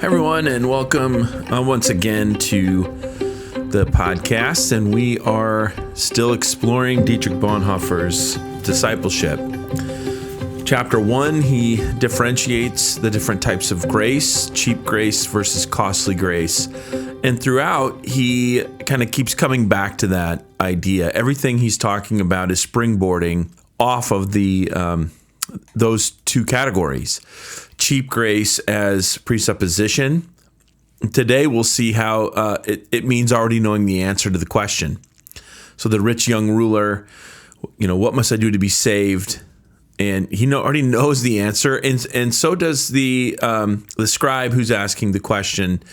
everyone, and welcome once again to the podcast. And we are still exploring Dietrich Bonhoeffer's Discipleship. Chapter 1, he differentiates the different types of grace, cheap grace versus costly grace. And throughout, he kind of keeps coming back to that idea. Everything he's talking about is springboarding off of those two categories. Cheap grace as presupposition. Today we'll see how it means already knowing the answer to the question. So the rich young ruler, what must I do to be saved? And he already knows the answer, and so does the scribe who's asking the question,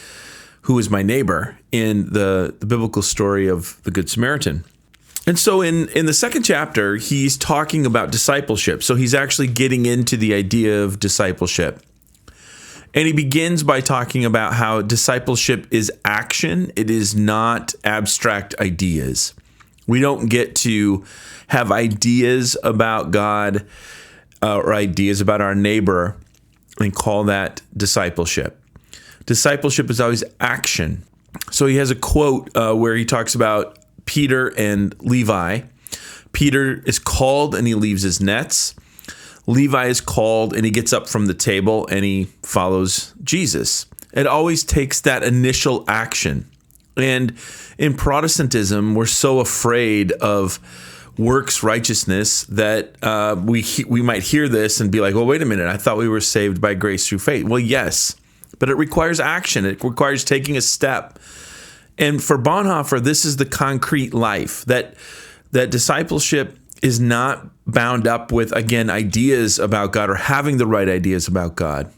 who is my neighbor, in the biblical story of the Good Samaritan. And so in the second chapter, he's talking about discipleship. So he's actually getting into the idea of discipleship. And he begins by talking about how discipleship is action. It is not abstract ideas. We don't get to have ideas about God or ideas about our neighbor and call that discipleship. Discipleship is always action. So he has a quote where he talks about Peter and Levi. Peter is called and he leaves his nets. Levi is called and he gets up from the table and he follows Jesus. It always takes that initial action. And in Protestantism, we're so afraid of works righteousness that we might hear this and be like, well, wait a minute, I thought we were saved by grace through faith. Well, yes, but it requires action. It requires taking a step. And for Bonhoeffer, this is the concrete life, that discipleship is not bound up with, again, ideas about God or having the right ideas about God.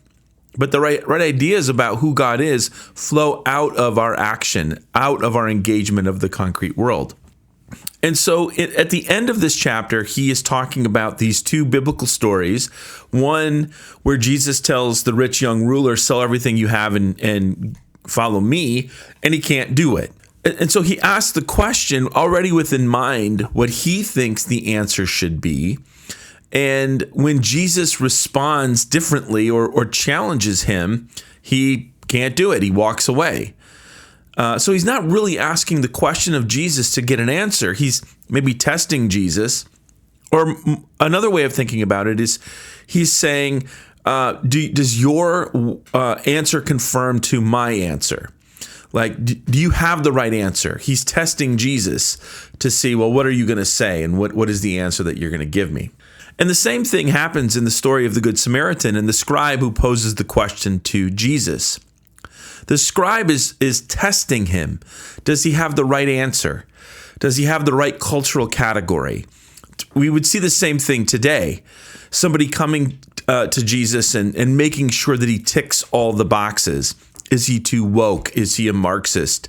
But the right ideas about who God is flow out of our action, out of our engagement of the concrete world. And so at the end of this chapter, he is talking about these two biblical stories. One where Jesus tells the rich young ruler, sell everything you have and follow me, and he can't do it. And so he asks the question already with in mind what he thinks the answer should be. And when Jesus responds differently or challenges him, he can't do it. He walks away. So he's not really asking the question of Jesus to get an answer. He's maybe testing Jesus. Or another way of thinking about it is he's saying, does your answer confirm to my answer? Like, do you have the right answer? He's testing Jesus to see, well, what are you going to say? And what is the answer that you're going to give me? And the same thing happens in the story of the Good Samaritan and the scribe who poses the question to Jesus. The scribe is testing him. Does he have the right answer? Does he have the right cultural category? We would see the same thing today. Somebody coming to Jesus and making sure that he ticks all the boxes. Is he too woke? Is he a Marxist?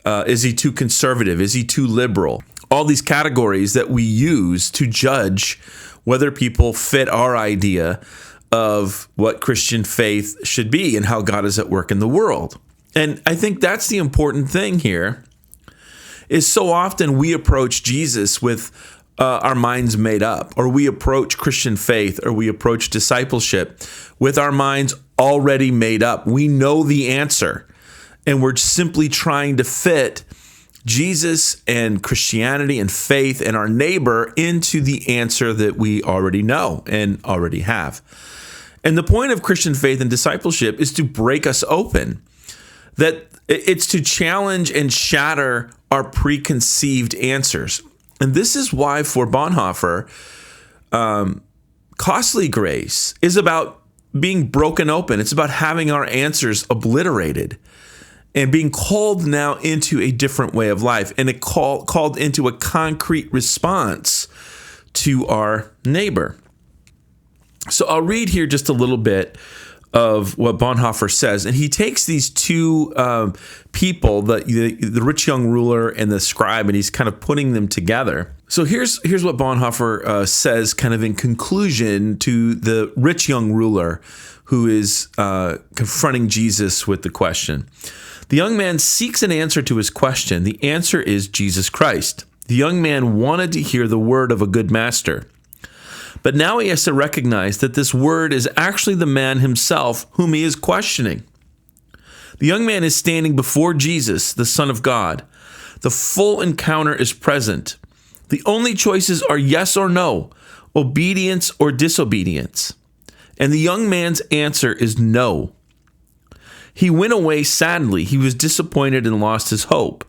Is he too conservative? Is he too liberal? All these categories that we use to judge whether people fit our idea of what Christian faith should be and how God is at work in the world. And I think that's the important thing here, is so often we approach Jesus with our minds made up, or we approach Christian faith, or we approach discipleship with our minds already made up. We know the answer, and we're simply trying to fit Jesus and Christianity and faith and our neighbor into the answer that we already know and already have. And the point of Christian faith and discipleship is to break us open, that it's to challenge and shatter our preconceived answers. And this is why for Bonhoeffer, costly grace is about being broken open. It's about having our answers obliterated and being called now into a different way of life, and called into a concrete response to our neighbor. So I'll read here just a little bit of what Bonhoeffer says. And he takes these two people, the rich young ruler and the scribe, and he's kind of putting them together. So here's what Bonhoeffer says kind of in conclusion to the rich young ruler who is confronting Jesus with the question. The young man seeks an answer to his question. The answer is Jesus Christ. The young man wanted to hear the word of a good master. But now he has to recognize that this word is actually the man himself whom he is questioning. The young man is standing before Jesus, the Son of God. The full encounter is present. The only choices are yes or no, obedience or disobedience. And the young man's answer is no. He went away sadly. He was disappointed and lost his hope.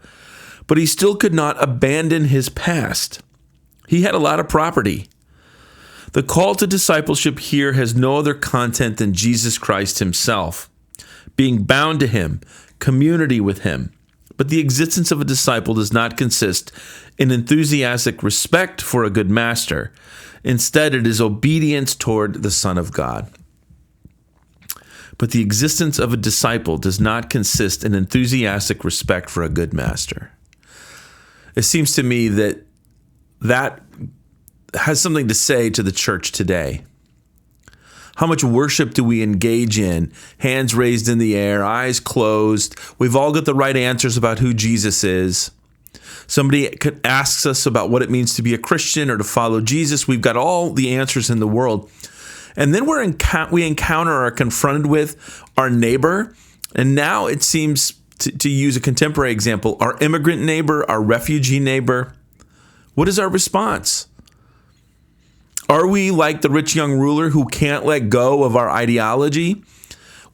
But he still could not abandon his past. He had a lot of property. The call to discipleship here has no other content than Jesus Christ himself, being bound to him, community with him. But the existence of a disciple does not consist in enthusiastic respect for a good master. Instead, it is obedience toward the Son of God. But the existence of a disciple does not consist in enthusiastic respect for a good master. It seems to me that has something to say to the church today. How much worship do we engage in? Hands raised in the air, eyes closed. We've all got the right answers about who Jesus is. Somebody asks us about what it means to be a Christian or to follow Jesus. We've got all the answers in the world. And then we encounter or are confronted with our neighbor. And now it seems, to use a contemporary example, our immigrant neighbor, our refugee neighbor. What is our response? Are we like the rich young ruler who can't let go of our ideology?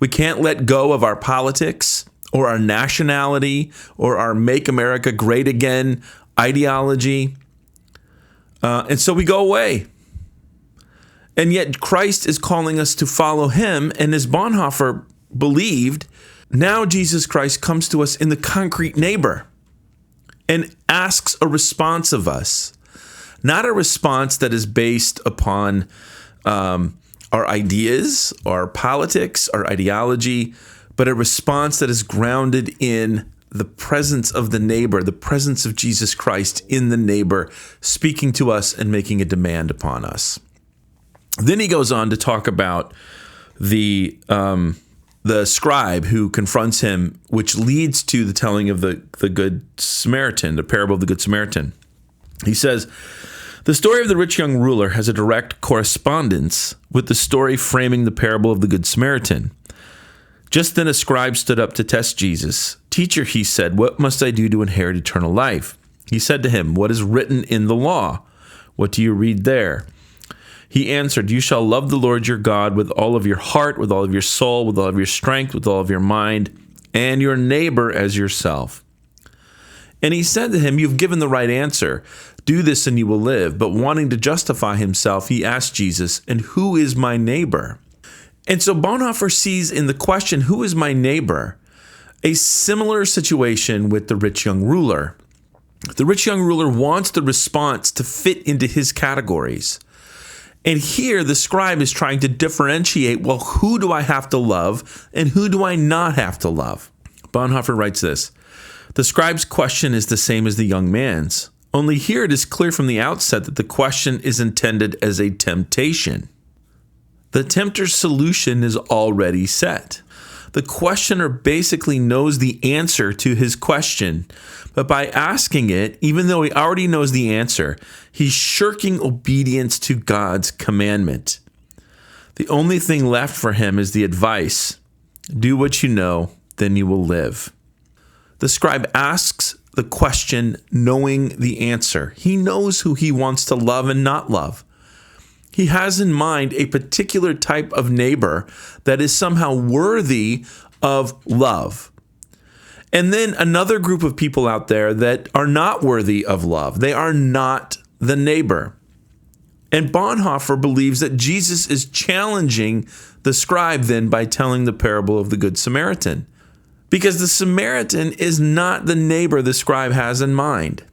We can't let go of our politics or our nationality or our Make America Great Again ideology. And so we go away. And yet Christ is calling us to follow him. And as Bonhoeffer believed, now Jesus Christ comes to us in the concrete neighbor and asks a response of us. Not a response that is based upon our ideas, our politics, our ideology, but a response that is grounded in the presence of the neighbor, the presence of Jesus Christ in the neighbor, speaking to us and making a demand upon us. Then he goes on to talk about the scribe who confronts him, which leads to the telling of the Good Samaritan, the parable of the Good Samaritan. He says, the story of the rich young ruler has a direct correspondence with the story framing the parable of the Good Samaritan. Just then a scribe stood up to test Jesus. Teacher, he said, what must I do to inherit eternal life? He said to him, what is written in the law? What do you read there? He answered, you shall love the Lord your God with all of your heart, with all of your soul, with all of your strength, with all of your mind, and your neighbor as yourself. And he said to him, you've given the right answer. Do this and you will live. But wanting to justify himself, he asked Jesus, and who is my neighbor? And so Bonhoeffer sees in the question, who is my neighbor, a similar situation with the rich young ruler. The rich young ruler wants the response to fit into his categories. And here the scribe is trying to differentiate, well, who do I have to love and who do I not have to love? Bonhoeffer writes this, the scribe's question is the same as the young man's. Only here it is clear from the outset that the question is intended as a temptation. The tempter's solution is already set. The questioner basically knows the answer to his question, but by asking it, even though he already knows the answer, he's shirking obedience to God's commandment. The only thing left for him is the advice, do what you know, then you will live. The scribe asks the question knowing the answer. He knows who he wants to love and not love. He has in mind a particular type of neighbor that is somehow worthy of love. And then another group of people out there that are not worthy of love. They are not the neighbor. And Bonhoeffer believes that Jesus is challenging the scribe then by telling the parable of the Good Samaritan. Because the Samaritan is not the neighbor the scribe has in mind.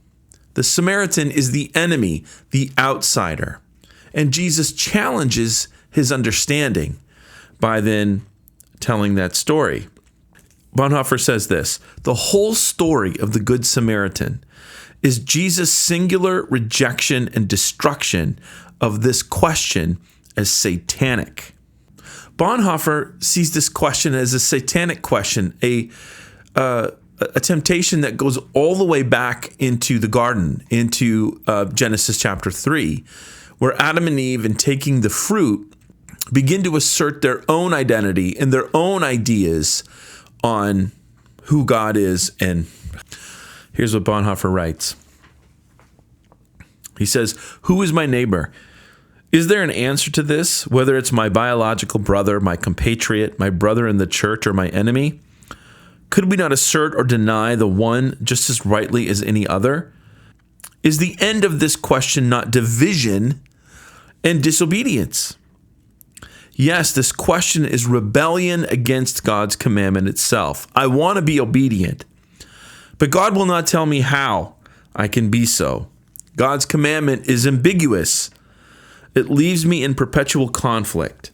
The Samaritan is the enemy, the outsider. And Jesus challenges his understanding by then telling that story. Bonhoeffer says this, the whole story of the Good Samaritan is Jesus' singular rejection and destruction of this question as satanic. Bonhoeffer sees this question as a satanic question, a temptation that goes all the way back into the garden, into Genesis chapter 3, where Adam and Eve, in taking the fruit, begin to assert their own identity and their own ideas on who God is. And here's what Bonhoeffer writes. He says, "Who is my neighbor? Is there an answer to this, whether it's my biological brother, my compatriot, my brother in the church, or my enemy? Could we not assert or deny the one just as rightly as any other? Is the end of this question not division and disobedience? Yes, this question is rebellion against God's commandment itself. I want to be obedient, but God will not tell me how I can be so. God's commandment is ambiguous. It leaves me in perpetual conflict.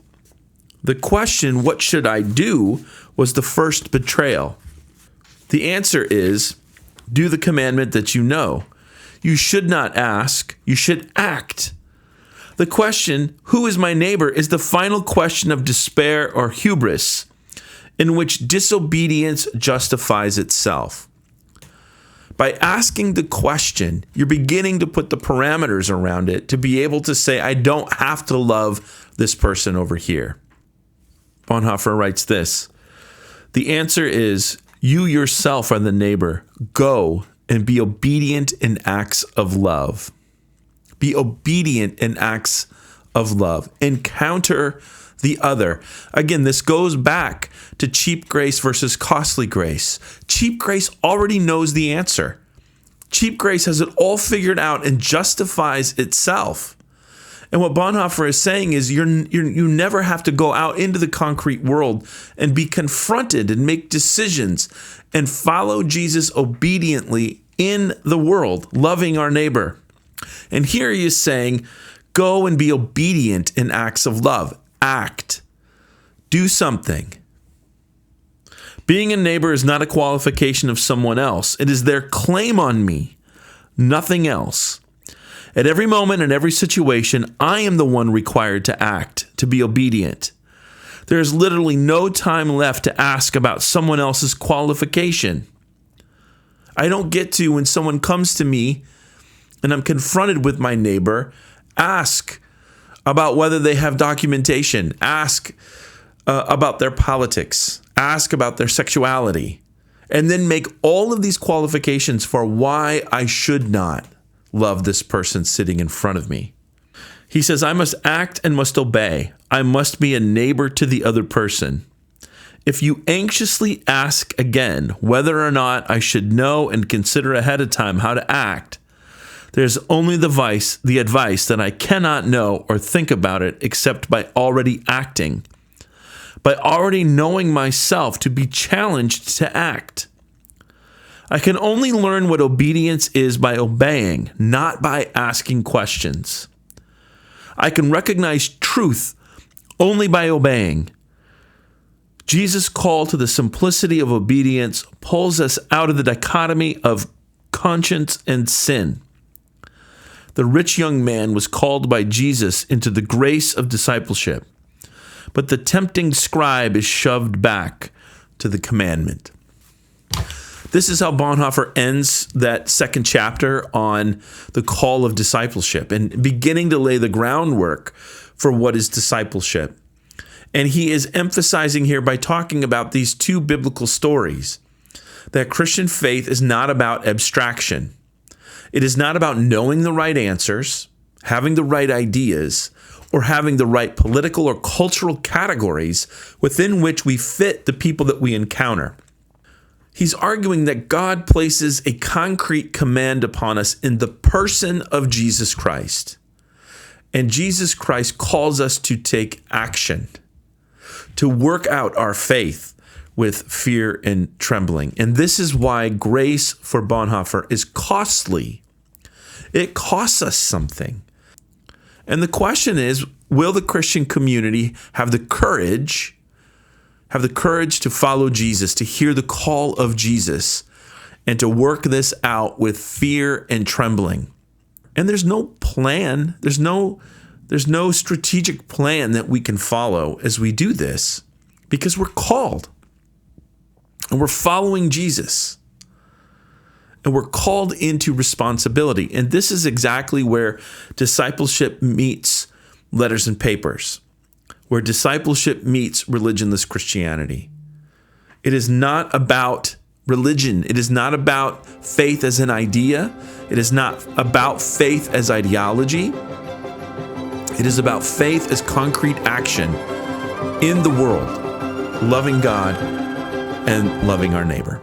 The question, what should I do, was the first betrayal. The answer is, do the commandment that you know. You should not ask, you should act. The question, who is my neighbor, is the final question of despair or hubris, in which disobedience justifies itself. By asking the question, you're beginning to put the parameters around it to be able to say, I don't have to love this person over here. Bonhoeffer writes this, the answer is, you yourself are the neighbor. Go and be obedient in acts of love. Be obedient in acts of love. Encounter the other. Again, this goes back to cheap grace versus costly grace. Cheap grace already knows the answer. Cheap grace has it all figured out and justifies itself. And what Bonhoeffer is saying is you never have to go out into the concrete world and be confronted and make decisions and follow Jesus obediently in the world, loving our neighbor. And here he is saying, go and be obedient in acts of love. Act. Do something. Being a neighbor is not a qualification of someone else. It is their claim on me, nothing else. At every moment and every situation, I am the one required to act, to be obedient. There is literally no time left to ask about someone else's qualification. I don't get to, when someone comes to me and I'm confronted with my neighbor, ask about whether they have documentation, ask about their politics, ask about their sexuality, and then make all of these qualifications for why I should not love this person sitting in front of me. He says, I must act and must obey. I must be a neighbor to the other person. If you anxiously ask again whether or not I should know and consider ahead of time how to act, there's only the advice that I cannot know or think about it except by already acting, by already knowing myself to be challenged to act. I can only learn what obedience is by obeying, not by asking questions. I can recognize truth only by obeying. Jesus' call to the simplicity of obedience pulls us out of the dichotomy of conscience and sin. The rich young man was called by Jesus into the grace of discipleship, but the tempting scribe is shoved back to the commandment. This is how Bonhoeffer ends that second chapter on the call of discipleship and beginning to lay the groundwork for what is discipleship. And he is emphasizing here by talking about these two biblical stories that Christian faith is not about abstraction. It is not about knowing the right answers, having the right ideas, or having the right political or cultural categories within which we fit the people that we encounter. He's arguing that God places a concrete command upon us in the person of Jesus Christ. And Jesus Christ calls us to take action, to work out our faith with fear and trembling. And this is why grace for Bonhoeffer is costly. It costs us something. And the question is, will the Christian community have the courage to follow Jesus, to hear the call of Jesus, and to work this out with fear and trembling? And there's no plan. There's no strategic plan that we can follow as we do this, because we're called and we're following Jesus and we're called into responsibility. And this is exactly where discipleship meets letters and papers, where discipleship meets religionless Christianity. It is not about religion. It is not about faith as an idea. It is not about faith as ideology. It is about faith as concrete action in the world, loving God and loving our neighbor.